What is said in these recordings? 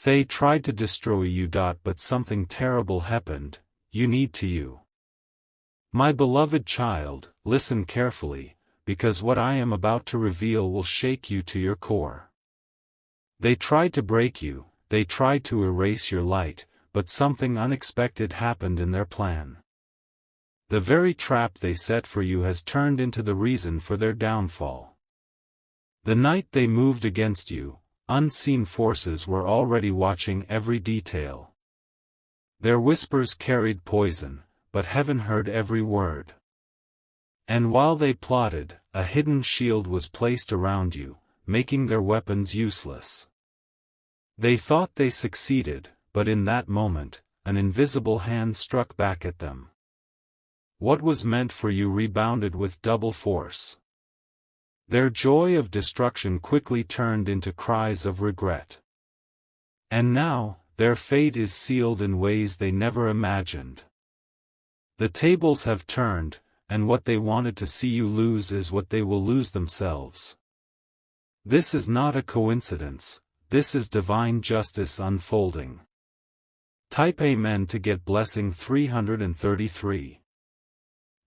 They tried to destroy you. But something terrible happened. You need to you. My beloved child, listen carefully, because what I am about to reveal will shake you to your core. They tried to break you, they tried to erase your light, but something unexpected happened in their plan. The very trap they set for you has turned into the reason for their downfall. The night they moved against you, unseen forces were already watching every detail. Their whispers carried poison, but heaven heard every word. And while they plotted, a hidden shield was placed around you, making their weapons useless. They thought they succeeded, but in that moment, an invisible hand struck back at them. What was meant for you rebounded with double force. Their joy of destruction quickly turned into cries of regret. And now, their fate is sealed in ways they never imagined. The tables have turned, and what they wanted to see you lose is what they will lose themselves. This is not a coincidence, this is divine justice unfolding. Type Amen to get blessing 333.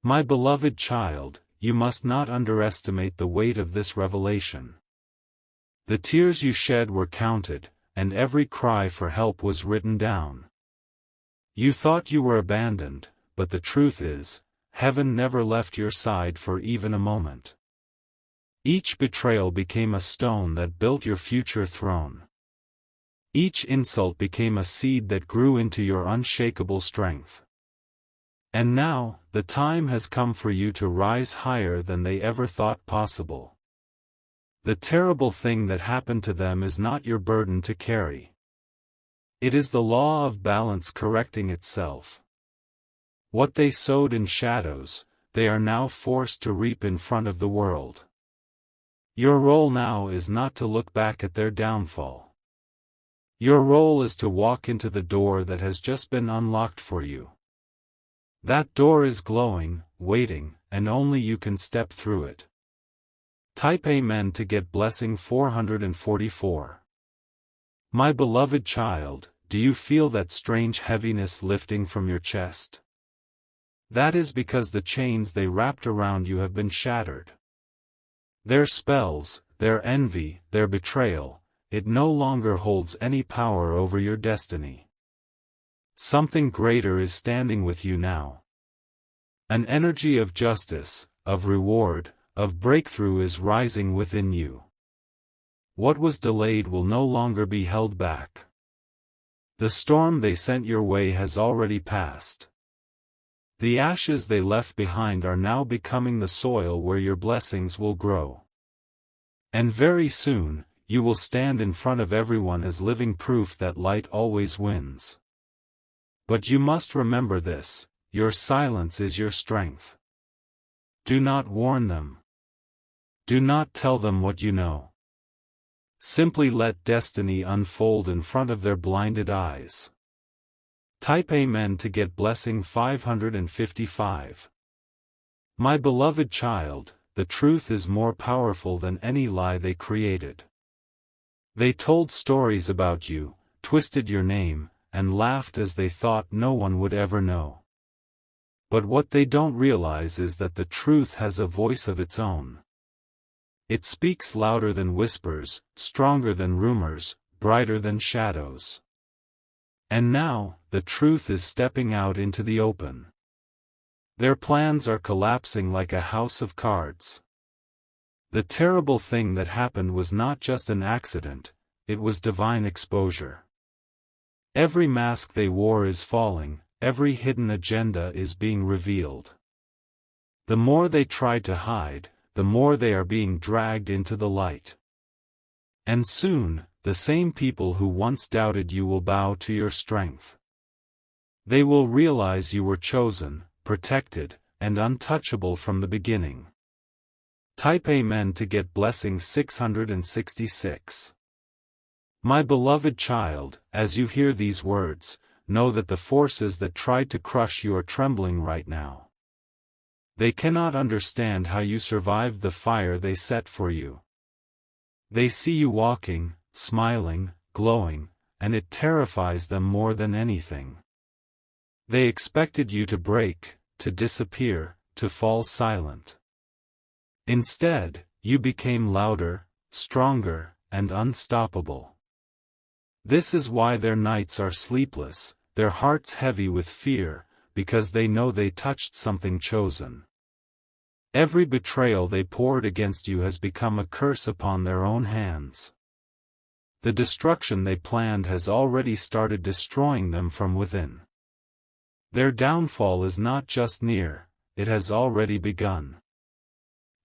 My beloved child, you must not underestimate the weight of this revelation. The tears you shed were counted, and every cry for help was written down. You thought you were abandoned, but the truth is, heaven never left your side for even a moment. Each betrayal became a stone that built your future throne. Each insult became a seed that grew into your unshakable strength. And now, the time has come for you to rise higher than they ever thought possible. The terrible thing that happened to them is not your burden to carry. It is the law of balance correcting itself. What they sowed in shadows, they are now forced to reap in front of the world. Your role now is not to look back at their downfall. Your role is to walk into the door that has just been unlocked for you. That door is glowing, waiting, and only you can step through it. Type Amen to get blessing 444. My beloved child, do you feel that strange heaviness lifting from your chest? That is because the chains they wrapped around you have been shattered. Their spells, their envy, their betrayal, it no longer holds any power over your destiny. Something greater is standing with you now. An energy of justice, of reward, of breakthrough is rising within you. What was delayed will no longer be held back. The storm they sent your way has already passed. The ashes they left behind are now becoming the soil where your blessings will grow. And very soon, you will stand in front of everyone as living proof that light always wins. But you must remember this, your silence is your strength. Do not warn them. Do not tell them what you know. Simply let destiny unfold in front of their blinded eyes. Type Amen to get blessing 555. My beloved child, the truth is more powerful than any lie they created. They told stories about you, twisted your name, and laughed as they thought no one would ever know. But what they don't realize is that the truth has a voice of its own. It speaks louder than whispers, stronger than rumors, brighter than shadows. And now, the truth is stepping out into the open. Their plans are collapsing like a house of cards. The terrible thing that happened was not just an accident, it was divine exposure. Every mask they wore is falling, every hidden agenda is being revealed. The more they try to hide, the more they are being dragged into the light. And soon, the same people who once doubted you will bow to your strength. They will realize you were chosen, protected, and untouchable from the beginning. Type Amen to get blessing 666. My beloved child, as you hear these words, know that the forces that tried to crush you are trembling right now. They cannot understand how you survived the fire they set for you. They see you walking, smiling, glowing, and it terrifies them more than anything. They expected you to break, to disappear, to fall silent. Instead, you became louder, stronger, and unstoppable. This is why their nights are sleepless, their hearts heavy with fear, because they know they touched something chosen. Every betrayal they poured against you has become a curse upon their own hands. The destruction they planned has already started destroying them from within. Their downfall is not just near, it has already begun.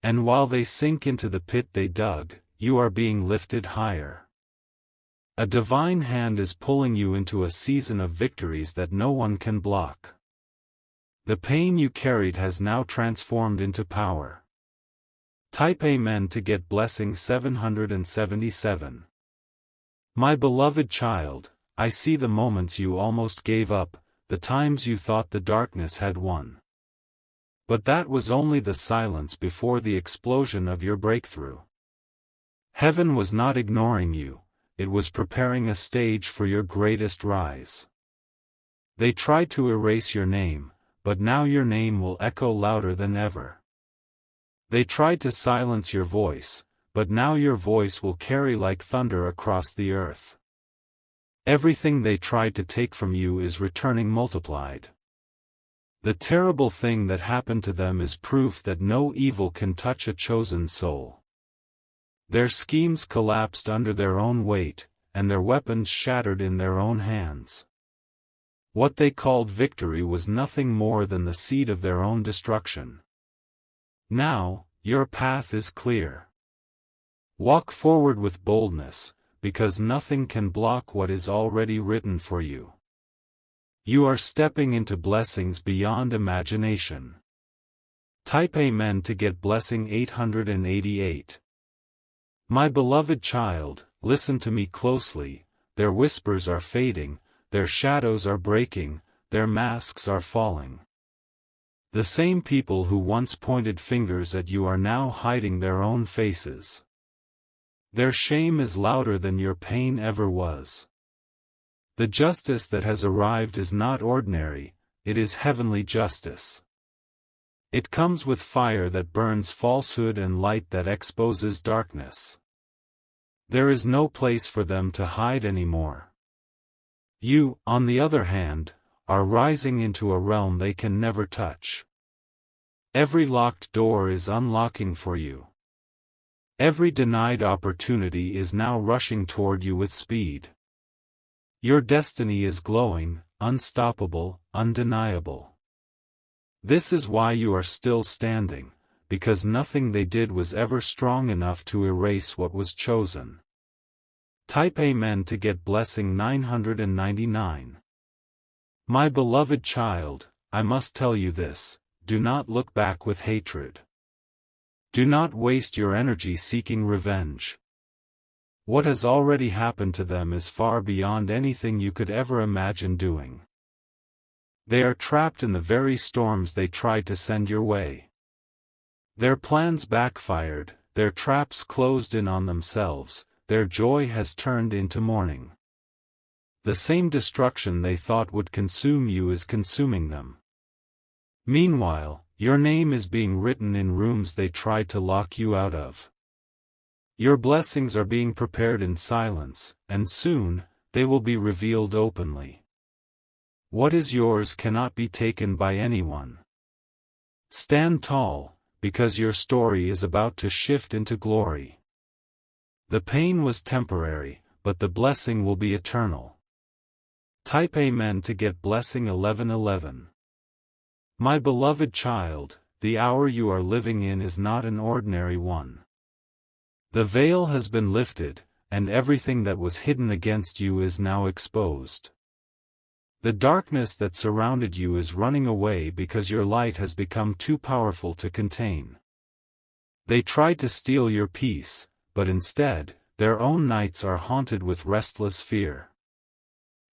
And while they sink into the pit they dug, you are being lifted higher. A divine hand is pulling you into a season of victories that no one can block. The pain you carried has now transformed into power. Type Amen to get blessing 777. My beloved child, I see the moments you almost gave up, the times you thought the darkness had won. But that was only the silence before the explosion of your breakthrough. Heaven was not ignoring you, it was preparing a stage for your greatest rise. They tried to erase your name, but now your name will echo louder than ever. They tried to silence your voice, but now your voice will carry like thunder across the earth. Everything they tried to take from you is returning multiplied. The terrible thing that happened to them is proof that no evil can touch a chosen soul. Their schemes collapsed under their own weight, and their weapons shattered in their own hands. What they called victory was nothing more than the seed of their own destruction. Now, your path is clear. Walk forward with boldness, because nothing can block what is already written for you. You are stepping into blessings beyond imagination. Type Amen to get blessing 888. My beloved child, listen to me closely, their whispers are fading, their shadows are breaking, their masks are falling. The same people who once pointed fingers at you are now hiding their own faces. Their shame is louder than your pain ever was. The justice that has arrived is not ordinary, it is heavenly justice. It comes with fire that burns falsehood and light that exposes darkness. There is no place for them to hide anymore. You, on the other hand, are rising into a realm they can never touch. Every locked door is unlocking for you. Every denied opportunity is now rushing toward you with speed. Your destiny is glowing, unstoppable, undeniable. This is why you are still standing, because nothing they did was ever strong enough to erase what was chosen. Type Amen to get blessing 999. My beloved child, I must tell you this, do not look back with hatred. Do not waste your energy seeking revenge. What has already happened to them is far beyond anything you could ever imagine doing. They are trapped in the very storms they tried to send your way. Their plans backfired, their traps closed in on themselves, their joy has turned into mourning. The same destruction they thought would consume you is consuming them. Meanwhile, your name is being written in rooms they tried to lock you out of. Your blessings are being prepared in silence, and soon, they will be revealed openly. What is yours cannot be taken by anyone. Stand tall, because your story is about to shift into glory. The pain was temporary, but the blessing will be eternal. Type Amen to get blessing 1111. My beloved child, the hour you are living in is not an ordinary one. The veil has been lifted, and everything that was hidden against you is now exposed. The darkness that surrounded you is running away because your light has become too powerful to contain. They tried to steal your peace, but instead, their own nights are haunted with restless fear.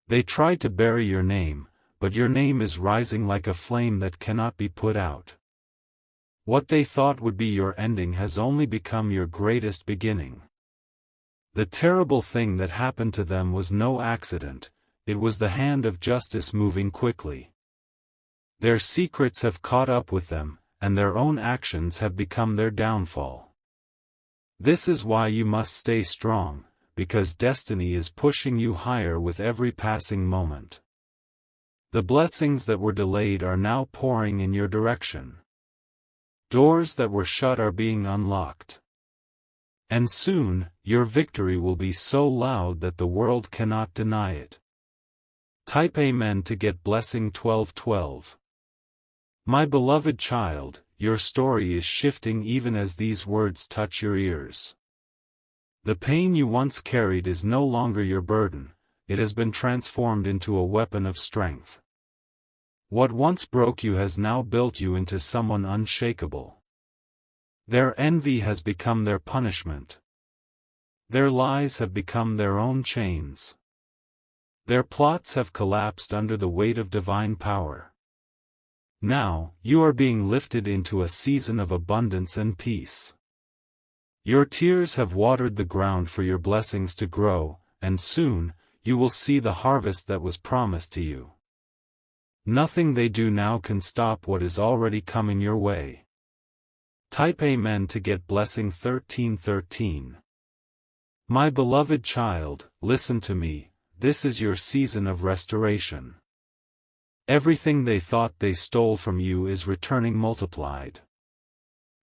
They tried to bury your name, but your name is rising like a flame that cannot be put out. What they thought would be your ending has only become your greatest beginning. The terrible thing that happened to them was no accident, it was the hand of justice moving quickly. Their secrets have caught up with them, and their own actions have become their downfall. This is why you must stay strong, because destiny is pushing you higher with every passing moment. The blessings that were delayed are now pouring in your direction. Doors that were shut are being unlocked. And soon, your victory will be so loud that the world cannot deny it. Type Amen to get blessing 1212. My beloved child, your story is shifting even as these words touch your ears. The pain you once carried is no longer your burden, it has been transformed into a weapon of strength. What once broke you has now built you into someone unshakable. Their envy has become their punishment. Their lies have become their own chains. Their plots have collapsed under the weight of divine power. Now, you are being lifted into a season of abundance and peace. Your tears have watered the ground for your blessings to grow, and soon, you will see the harvest that was promised to you. Nothing they do now can stop what is already coming your way. Type Amen to get blessing 1313. My beloved child, listen to me, this is your season of restoration. Everything they thought they stole from you is returning multiplied.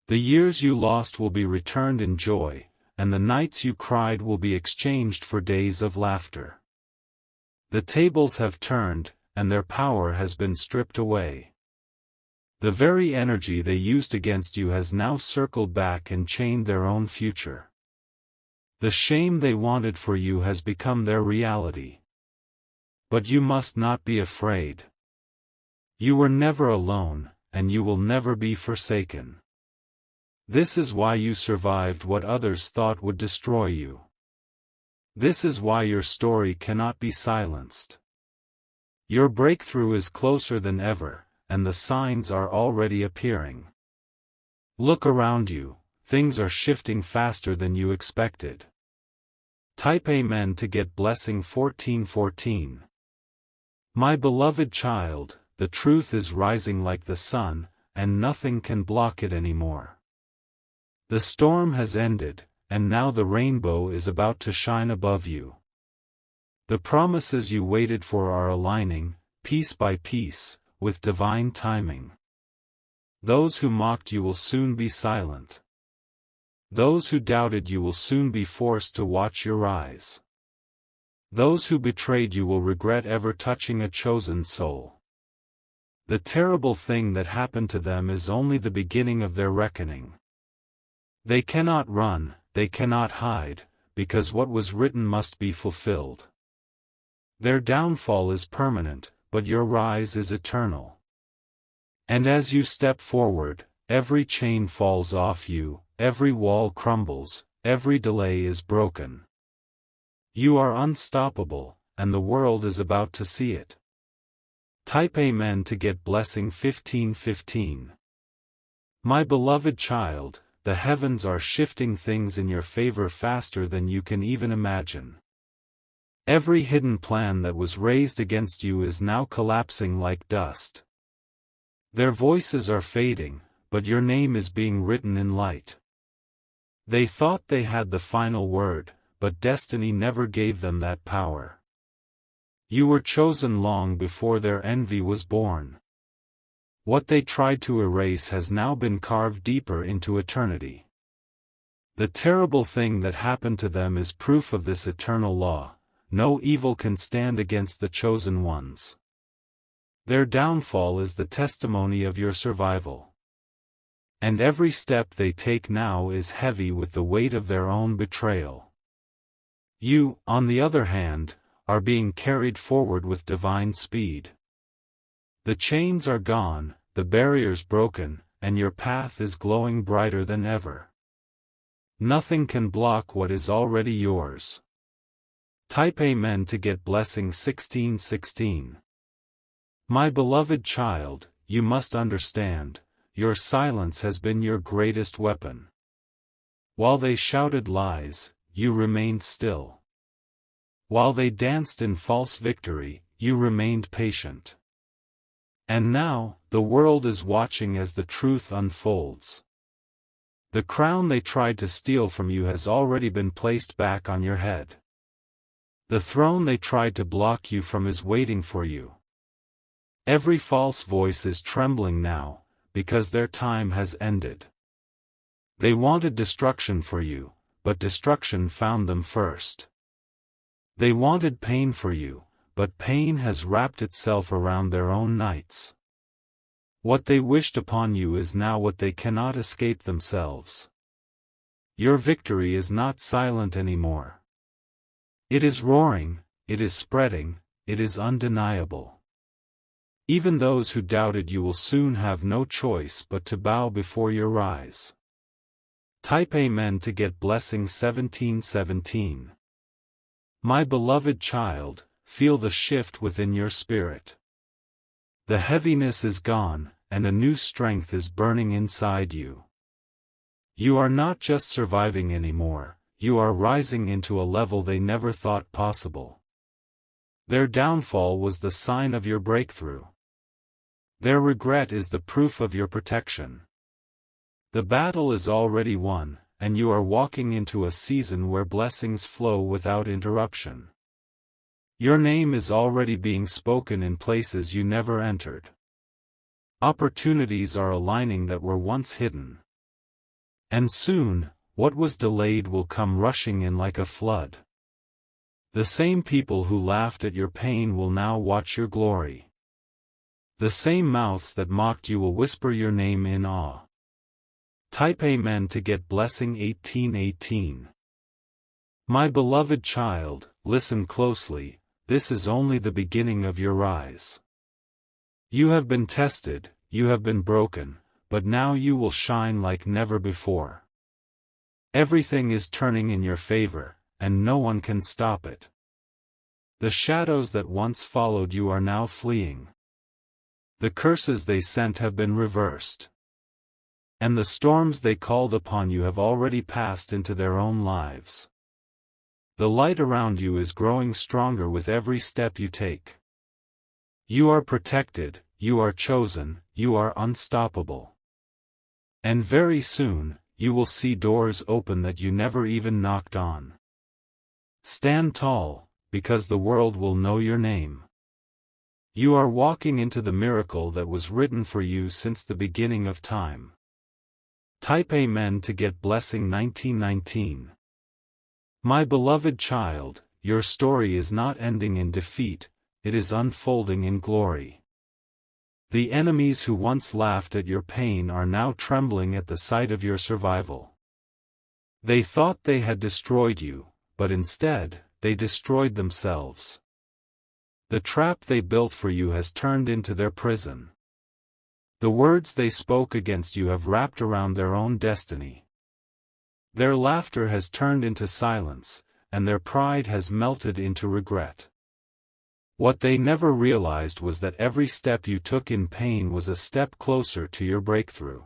The years you lost will be returned in joy, and the nights you cried will be exchanged for days of laughter. The tables have turned, and their power has been stripped away. The very energy they used against you has now circled back and chained their own future. The shame they wanted for you has become their reality. But you must not be afraid. You were never alone, and you will never be forsaken. This is why you survived what others thought would destroy you. This is why your story cannot be silenced. Your breakthrough is closer than ever, and the signs are already appearing. Look around you, things are shifting faster than you expected. Type Amen to get blessing 1414. My beloved child, the truth is rising like the sun, and nothing can block it anymore. The storm has ended, and now the rainbow is about to shine above you. The promises you waited for are aligning, piece by piece, with divine timing. Those who mocked you will soon be silent. Those who doubted you will soon be forced to watch your rise. Those who betrayed you will regret ever touching a chosen soul. The terrible thing that happened to them is only the beginning of their reckoning. They cannot run, they cannot hide, because what was written must be fulfilled. Their downfall is permanent, but your rise is eternal. And as you step forward, every chain falls off you, every wall crumbles, every delay is broken. You are unstoppable, and the world is about to see it. Type Amen to get blessing 1515. My beloved child, the heavens are shifting things in your favor faster than you can even imagine. Every hidden plan that was raised against you is now collapsing like dust. Their voices are fading, but your name is being written in light. They thought they had the final word, but destiny never gave them that power. You were chosen long before their envy was born. What they tried to erase has now been carved deeper into eternity. The terrible thing that happened to them is proof of this eternal law. No evil can stand against the chosen ones. Their downfall is the testimony of your survival. And every step they take now is heavy with the weight of their own betrayal. You, on the other hand, are being carried forward with divine speed. The chains are gone, the barriers broken, and your path is glowing brighter than ever. Nothing can block what is already yours. Type Amen to get blessing 1616. My beloved child, you must understand, your silence has been your greatest weapon. While they shouted lies, you remained still. While they danced in false victory, you remained patient. And now, the world is watching as the truth unfolds. The crown they tried to steal from you has already been placed back on your head. The throne they tried to block you from is waiting for you. Every false voice is trembling now, because their time has ended. They wanted destruction for you, but destruction found them first. They wanted pain for you, but pain has wrapped itself around their own nights. What they wished upon you is now what they cannot escape themselves. Your victory is not silent anymore. It is roaring, it is spreading, it is undeniable. Even those who doubted you will soon have no choice but to bow before your rise. Type Amen to get blessing 1717. My beloved child, feel the shift within your spirit. The heaviness is gone, and a new strength is burning inside you. You are not just surviving anymore, you are rising into a level they never thought possible. Their downfall was the sign of your breakthrough. Their regret is the proof of your protection. The battle is already won, and you are walking into a season where blessings flow without interruption. Your name is already being spoken in places you never entered. Opportunities are aligning that were once hidden. And soon, what was delayed will come rushing in like a flood. The same people who laughed at your pain will now watch your glory. The same mouths that mocked you will whisper your name in awe. Type Amen to get blessing 1818. My beloved child, listen closely, this is only the beginning of your rise. You have been tested, you have been broken, but now you will shine like never before. Everything is turning in your favor, and no one can stop it. The shadows that once followed you are now fleeing. The curses they sent have been reversed. And the storms they called upon you have already passed into their own lives. The light around you is growing stronger with every step you take. You are protected, you are chosen, you are unstoppable. And very soon, you will see doors open that you never even knocked on. Stand tall, because the world will know your name. You are walking into the miracle that was written for you since the beginning of time. Type Amen to get blessing 1919. My beloved child, your story is not ending in defeat, it is unfolding in glory. The enemies who once laughed at your pain are now trembling at the sight of your survival. They thought they had destroyed you, but instead, they destroyed themselves. The trap they built for you has turned into their prison. The words they spoke against you have wrapped around their own destiny. Their laughter has turned into silence, and their pride has melted into regret. What they never realized was that every step you took in pain was a step closer to your breakthrough.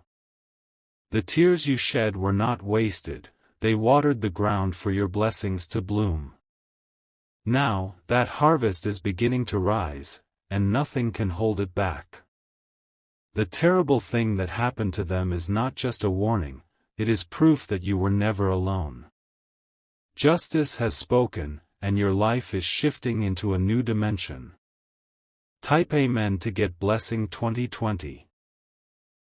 The tears you shed were not wasted, they watered the ground for your blessings to bloom. Now, that harvest is beginning to rise, and nothing can hold it back. The terrible thing that happened to them is not just a warning, it is proof that you were never alone. Justice has spoken, and your life is shifting into a new dimension. Type Amen to get blessing 2020.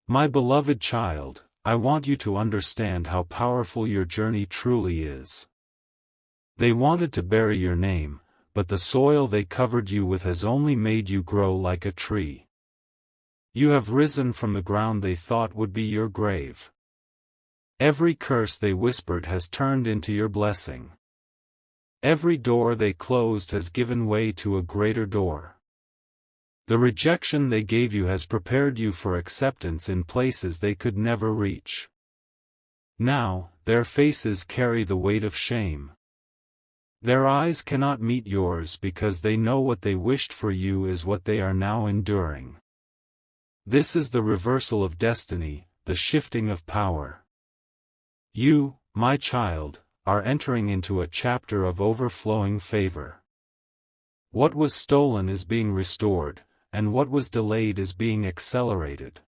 My beloved child, I want you to understand how powerful your journey truly is. They wanted to bury your name, but the soil they covered you with has only made you grow like a tree. You have risen from the ground they thought would be your grave. Every curse they whispered has turned into your blessing. Every door they closed has given way to a greater door. The rejection they gave you has prepared you for acceptance in places they could never reach. Now, their faces carry the weight of shame. Their eyes cannot meet yours because they know what they wished for you is what they are now enduring. This is the reversal of destiny, the shifting of power. You, my child, are entering into a chapter of overflowing favor. What was stolen is being restored, and what was delayed is being accelerated.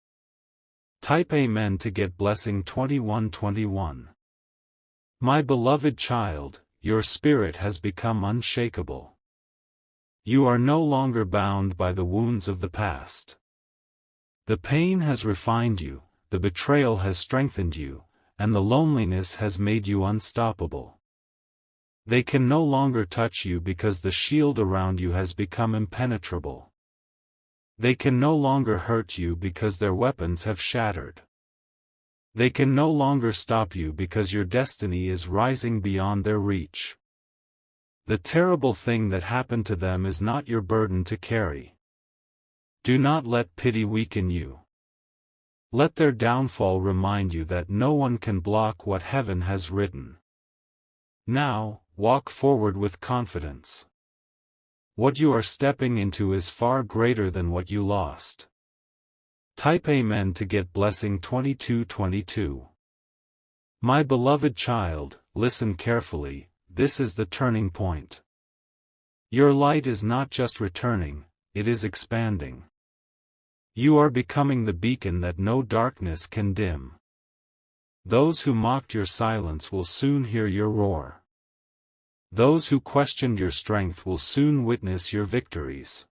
Type Amen to get blessing 2121. My beloved child, your spirit has become unshakable. You are no longer bound by the wounds of the past. The pain has refined you, the betrayal has strengthened you, and the loneliness has made you unstoppable. They can no longer touch you because the shield around you has become impenetrable. They can no longer hurt you because their weapons have shattered. They can no longer stop you because your destiny is rising beyond their reach. The terrible thing that happened to them is not your burden to carry. Do not let pity weaken you. Let their downfall remind you that no one can block what heaven has written. Now, walk forward with confidence. What you are stepping into is far greater than what you lost. Type Amen to get blessing 2222. My beloved child, listen carefully, this is the turning point. Your light is not just returning, it is expanding. You are becoming the beacon that no darkness can dim. Those who mocked your silence will soon hear your roar. Those who questioned your strength will soon witness your victories.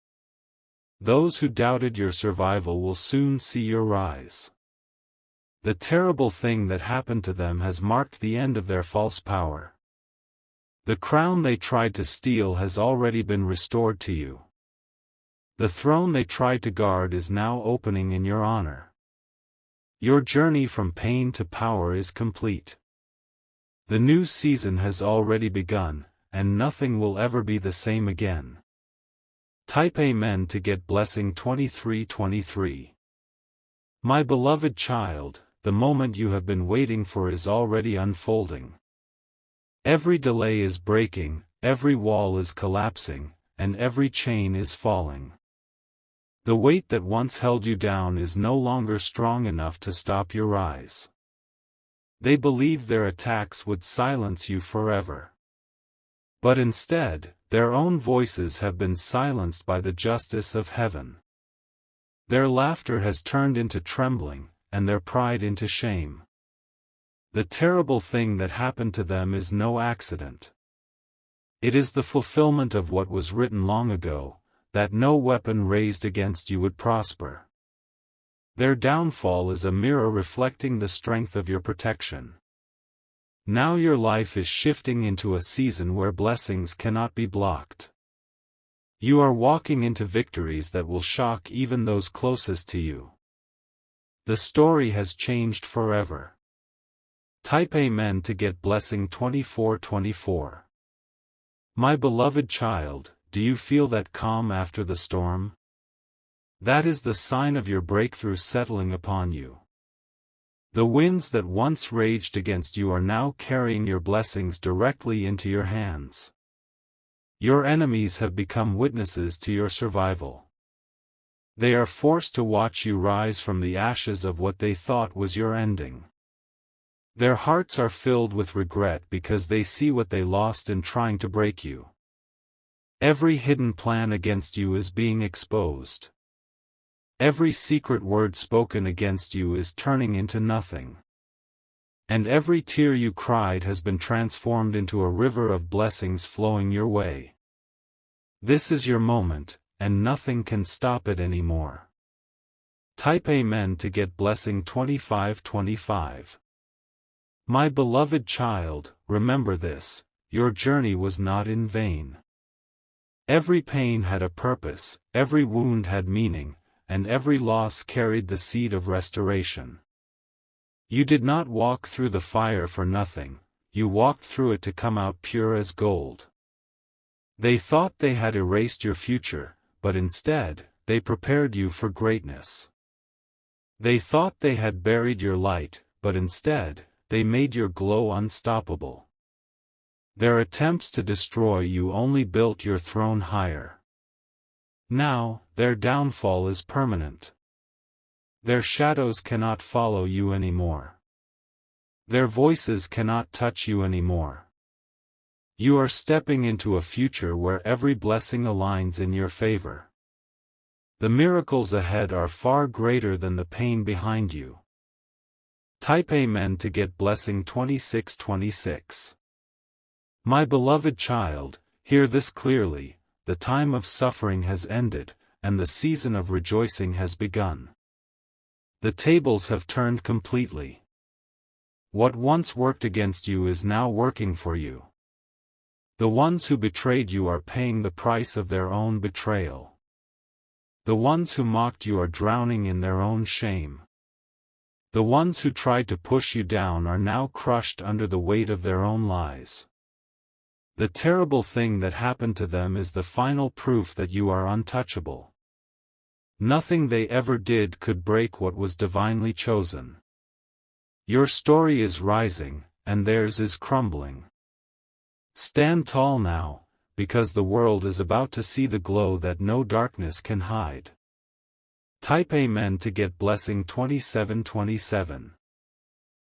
Those who doubted your survival will soon see your rise. The terrible thing that happened to them has marked the end of their false power. The crown they tried to steal has already been restored to you. The throne they tried to guard is now opening in your honor. Your journey from pain to power is complete. The new season has already begun, and nothing will ever be the same again. Type Amen to get blessing 2323. My beloved child, the moment you have been waiting for is already unfolding. Every delay is breaking, every wall is collapsing, and every chain is falling. The weight that once held you down is no longer strong enough to stop your rise. They believed their attacks would silence you forever. But instead, their own voices have been silenced by the justice of heaven. Their laughter has turned into trembling, and their pride into shame. The terrible thing that happened to them is no accident. It is the fulfillment of what was written long ago, that no weapon raised against you would prosper. Their downfall is a mirror reflecting the strength of your protection. Now your life is shifting into a season where blessings cannot be blocked. You are walking into victories that will shock even those closest to you. The story has changed forever. Type Amen to get blessing 2424. My beloved child, do you feel that calm after the storm? That is the sign of your breakthrough settling upon you. The winds that once raged against you are now carrying your blessings directly into your hands. Your enemies have become witnesses to your survival. They are forced to watch you rise from the ashes of what they thought was your ending. Their hearts are filled with regret because they see what they lost in trying to break you. Every hidden plan against you is being exposed. Every secret word spoken against you is turning into nothing. And every tear you cried has been transformed into a river of blessings flowing your way. This is your moment, and nothing can stop it anymore. Type Amen to get blessing 2525. My beloved child, remember this, your journey was not in vain. Every pain had a purpose, every wound had meaning, and every loss carried the seed of restoration. You did not walk through the fire for nothing, you walked through it to come out pure as gold. They thought they had erased your future, but instead, they prepared you for greatness. They thought they had buried your light, but instead, they made your glow unstoppable. Their attempts to destroy you only built your throne higher. Now, their downfall is permanent. Their shadows cannot follow you anymore. Their voices cannot touch you anymore. You are stepping into a future where every blessing aligns in your favor. The miracles ahead are far greater than the pain behind you. Type Amen to get blessing 2626. My beloved child, hear this clearly: the time of suffering has ended, and the season of rejoicing has begun. The tables have turned completely. What once worked against you is now working for you. The ones who betrayed you are paying the price of their own betrayal. The ones who mocked you are drowning in their own shame. The ones who tried to push you down are now crushed under the weight of their own lies. The terrible thing that happened to them is the final proof that you are untouchable. Nothing they ever did could break what was divinely chosen. Your story is rising, and theirs is crumbling. Stand tall now, because the world is about to see the glow that no darkness can hide. Type Amen to get blessing 2727.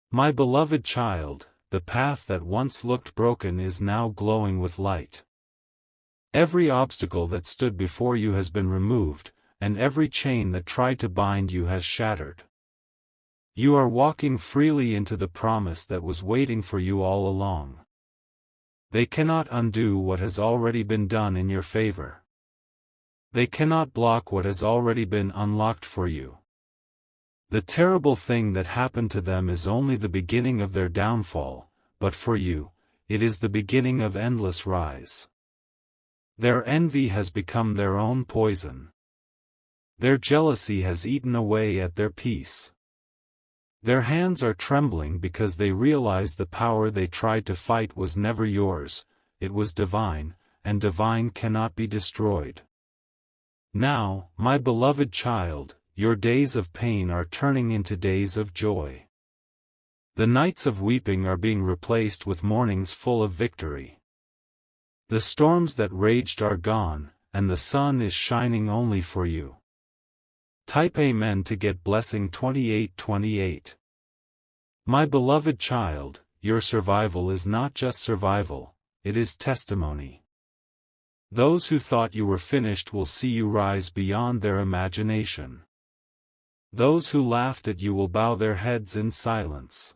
My beloved child, the path that once looked broken is now glowing with light. Every obstacle that stood before you has been removed, and every chain that tried to bind you has shattered. You are walking freely into the promise that was waiting for you all along. They cannot undo what has already been done in your favor. They cannot block what has already been unlocked for you. The terrible thing that happened to them is only the beginning of their downfall, but for you, it is the beginning of endless rise. Their envy has become their own poison. Their jealousy has eaten away at their peace. Their hands are trembling because they realize the power they tried to fight was never yours, it was divine, and divine cannot be destroyed. Now, my beloved child, your days of pain are turning into days of joy. The nights of weeping are being replaced with mornings full of victory. The storms that raged are gone, and the sun is shining only for you. Type Amen to get blessing 2828. My beloved child, your survival is not just survival, it is testimony. Those who thought you were finished will see you rise beyond their imagination. Those who laughed at you will bow their heads in silence.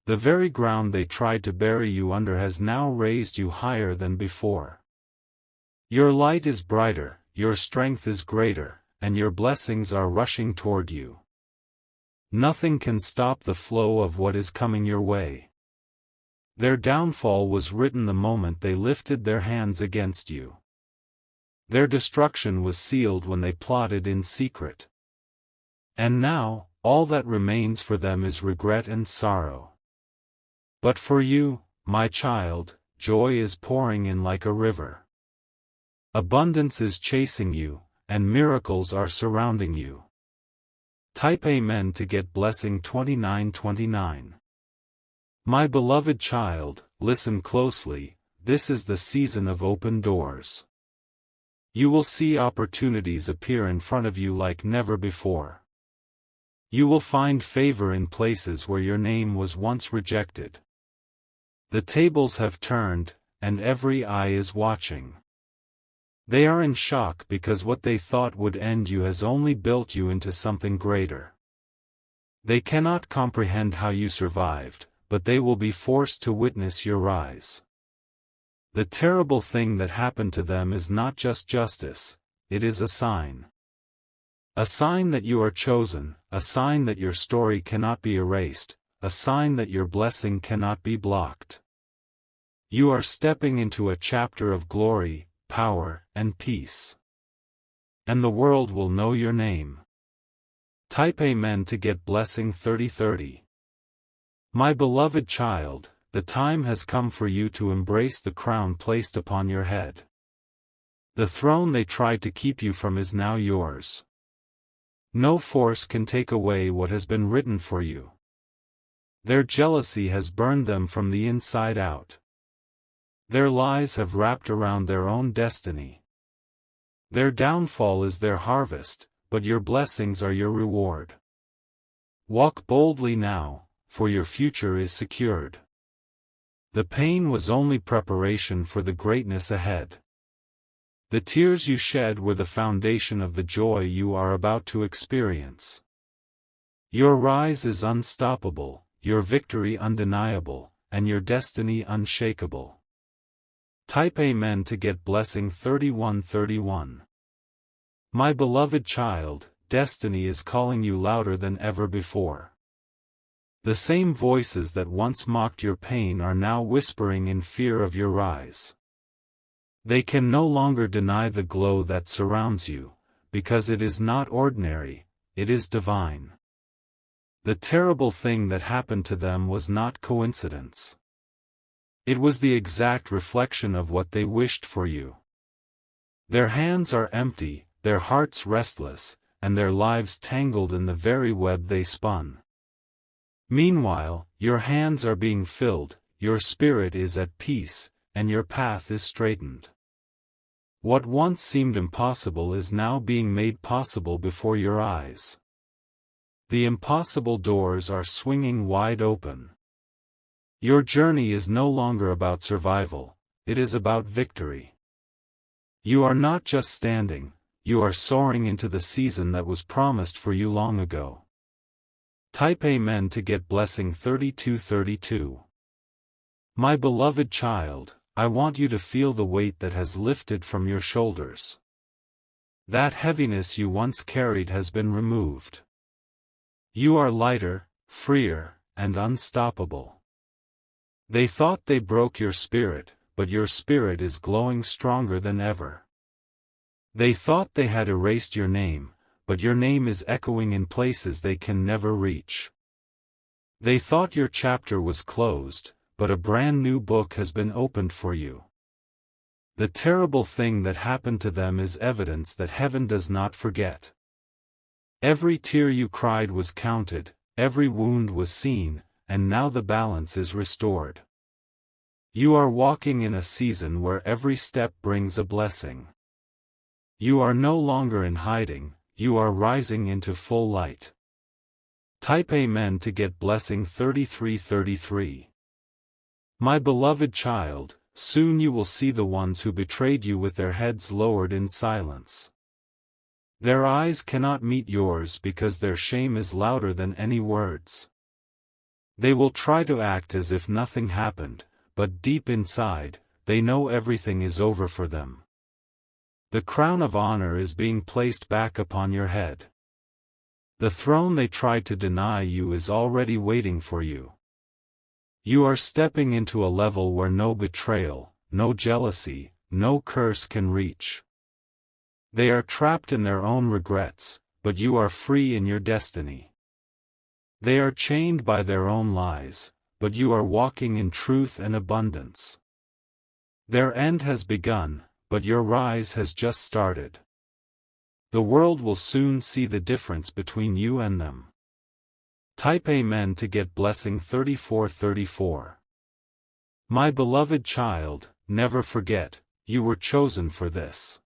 The very ground they tried to bury you under has now raised you higher than before. Your light is brighter, your strength is greater, and your blessings are rushing toward you. Nothing can stop the flow of what is coming your way. Their downfall was written the moment they lifted their hands against you. Their destruction was sealed when they plotted in secret. And now, all that remains for them is regret and sorrow. But for you, my child, joy is pouring in like a river. Abundance is chasing you, and miracles are surrounding you. Type Amen to get blessing 2929. My beloved child, listen closely, this is the season of open doors. You will see opportunities appear in front of you like never before. You will find favor in places where your name was once rejected. The tables have turned, and every eye is watching. They are in shock because what they thought would end you has only built you into something greater. They cannot comprehend how you survived, but they will be forced to witness your rise. The terrible thing that happened to them is not just justice, it is a sign. A sign that you are chosen, a sign that your story cannot be erased, a sign that your blessing cannot be blocked. You are stepping into a chapter of glory, power, and peace. And the world will know your name. Type Amen to get blessing 3030. My beloved child, the time has come for you to embrace the crown placed upon your head. The throne they tried to keep you from is now yours. No force can take away what has been written for you. Their jealousy has burned them from the inside out. Their lies have wrapped around their own destiny. Their downfall is their harvest, but your blessings are your reward. Walk boldly now, for your future is secured. The pain was only preparation for the greatness ahead. The tears you shed were the foundation of the joy you are about to experience. Your rise is unstoppable, your victory undeniable, and your destiny unshakable. Type Amen to get blessing 3131. My beloved child, destiny is calling you louder than ever before. The same voices that once mocked your pain are now whispering in fear of your rise. They can no longer deny the glow that surrounds you, because it is not ordinary, it is divine. The terrible thing that happened to them was not coincidence. It was the exact reflection of what they wished for you. Their hands are empty, their hearts restless, and their lives tangled in the very web they spun. Meanwhile, your hands are being filled, your spirit is at peace, and your path is straightened. What once seemed impossible is now being made possible before your eyes. The impossible doors are swinging wide open. Your journey is no longer about survival, it is about victory. You are not just standing, you are soaring into the season that was promised for you long ago. Type Amen to get blessing 3232. My beloved child, I want you to feel the weight that has lifted from your shoulders. That heaviness you once carried has been removed. You are lighter, freer, and unstoppable. They thought they broke your spirit, but your spirit is glowing stronger than ever. They thought they had erased your name, but your name is echoing in places they can never reach. They thought your chapter was closed, but a brand new book has been opened for you. The terrible thing that happened to them is evidence that heaven does not forget. Every tear you cried was counted, every wound was seen, and now the balance is restored. You are walking in a season where every step brings a blessing. You are no longer in hiding, you are rising into full light. Type Amen to get blessing 3333. My beloved child, soon you will see the ones who betrayed you with their heads lowered in silence. Their eyes cannot meet yours because their shame is louder than any words. They will try to act as if nothing happened, but deep inside, they know everything is over for them. The crown of honor is being placed back upon your head. The throne they tried to deny you is already waiting for you. You are stepping into a level where no betrayal, no jealousy, no curse can reach. They are trapped in their own regrets, but you are free in your destiny. They are chained by their own lies, but you are walking in truth and abundance. Their end has begun, but your rise has just started. The world will soon see the difference between you and them. Type Amen to get blessing 3434. My beloved child, never forget, you were chosen for this.